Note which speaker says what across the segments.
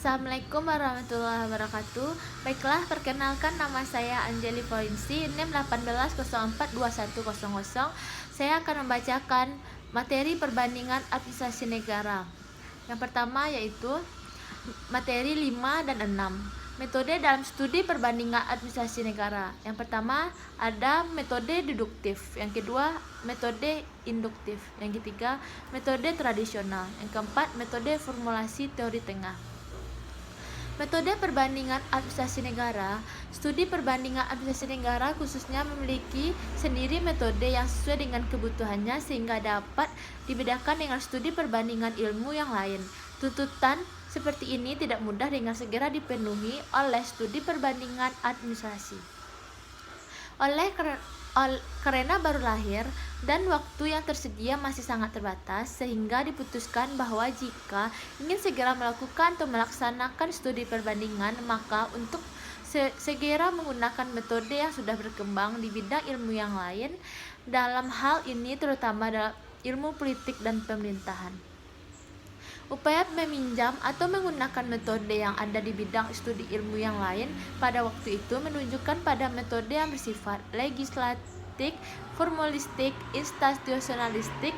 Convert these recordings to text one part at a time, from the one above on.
Speaker 1: Assalamualaikum warahmatullahi wabarakatuh. Baiklah, perkenalkan nama saya Anjeli Poinsi, NIM 18042100. Saya akan membacakan materi perbandingan administrasi negara. Yang pertama yaitu materi 5 dan 6. Metode dalam studi perbandingan administrasi negara. Yang pertama ada metode deduktif, yang kedua metode induktif, yang ketiga metode tradisional, yang keempat metode formulasi teori tengah. Metode perbandingan administrasi negara. Studi perbandingan administrasi negara khususnya memiliki sendiri metode yang sesuai dengan kebutuhannya sehingga dapat dibedakan dengan studi perbandingan ilmu yang lain. Tuntutan seperti ini tidak mudah dengan segera dipenuhi oleh studi perbandingan administrasi. Karena baru lahir dan waktu yang tersedia masih sangat terbatas, sehingga diputuskan bahwa jika ingin segera melakukan atau melaksanakan studi perbandingan, maka untuk segera menggunakan metode yang sudah berkembang di bidang ilmu yang lain, dalam hal ini terutama dalam ilmu politik dan pemerintahan. Upaya meminjam atau menggunakan metode yang ada di bidang studi ilmu yang lain pada waktu itu menunjukkan pada metode yang bersifat legislatif, formalistik, institusionalistik,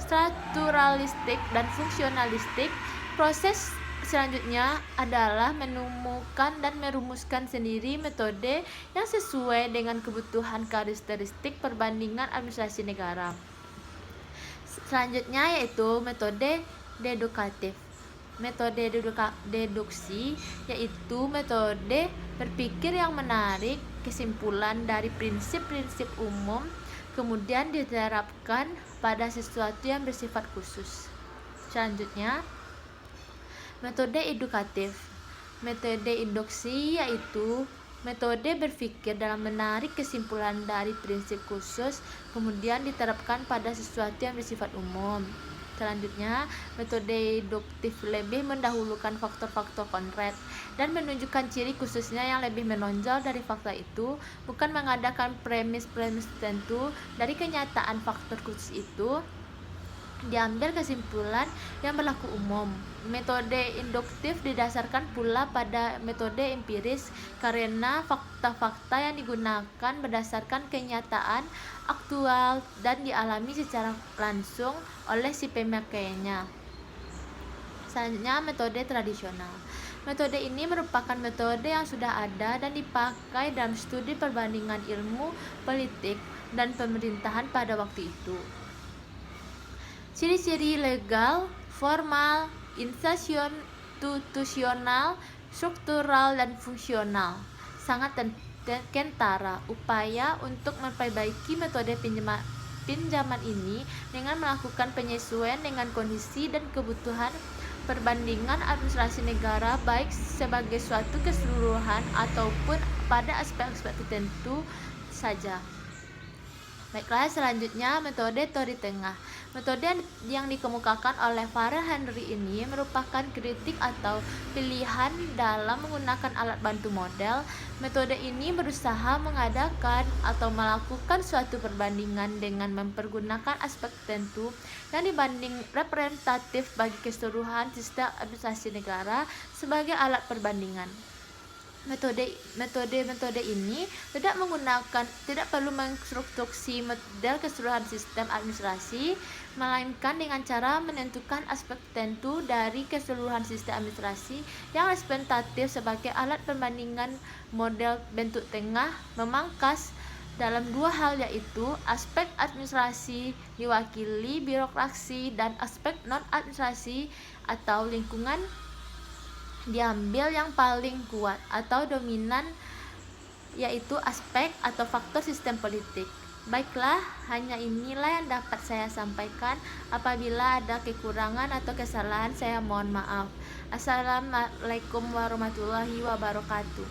Speaker 1: strukturalistik, dan fungsionalistik. Proses selanjutnya adalah menemukan dan merumuskan sendiri metode yang sesuai dengan kebutuhan karakteristik perbandingan administrasi negara. Selanjutnya yaitu metode deduktif. Metode deduksi yaitu metode berpikir yang menarik kesimpulan dari prinsip-prinsip umum kemudian diterapkan pada sesuatu yang bersifat khusus. Selanjutnya metode edukatif. Metode induksi yaitu metode berpikir dalam menarik kesimpulan dari prinsip khusus kemudian diterapkan pada sesuatu yang bersifat umum. Selanjutnya, metode deduktif lebih mendahulukan faktor-faktor konkret dan menunjukkan ciri khususnya yang lebih menonjol dari fakta itu, bukan mengadakan premis-premis tertentu dari kenyataan faktor khusus itu diambil kesimpulan yang berlaku umum. Metode induktif didasarkan pula pada metode empiris karena fakta-fakta yang digunakan berdasarkan kenyataan aktual dan dialami secara langsung oleh si pemakainya. Selanjutnya metode tradisional. Metode ini merupakan metode yang sudah ada dan dipakai dalam studi perbandingan ilmu politik dan pemerintahan pada waktu itu. Ciri-ciri legal, formal, institusional, struktural, dan fungsional sangat kentara. Upaya untuk memperbaiki metode pinjaman ini dengan melakukan penyesuaian dengan kondisi dan kebutuhan perbandingan administrasi negara baik sebagai suatu keseluruhan ataupun pada aspek-aspek tertentu saja. Baiklah, selanjutnya metode teori tengah. Metode yang dikemukakan oleh Farrell Henry ini merupakan kritik atau pilihan dalam menggunakan alat bantu model. Metode ini berusaha mengadakan atau melakukan suatu perbandingan dengan mempergunakan aspek tertentu yang dibanding representatif bagi keseluruhan sistem administrasi negara sebagai alat perbandingan. Metode ini tidak perlu mengkonstruksi model keseluruhan sistem administrasi, melainkan dengan cara menentukan aspek tertentu dari keseluruhan sistem administrasi yang representatif sebagai alat perbandingan. Model bentuk tengah memangkas dalam dua hal, yaitu aspek administrasi diwakili birokrasi dan aspek non-administrasi atau lingkungan diambil yang paling kuat atau dominan, yaitu aspek atau faktor sistem politik. Baiklah, hanya inilah yang dapat saya sampaikan. Apabila ada kekurangan atau kesalahan, saya mohon maaf. Assalamualaikum warahmatullahi wabarakatuh.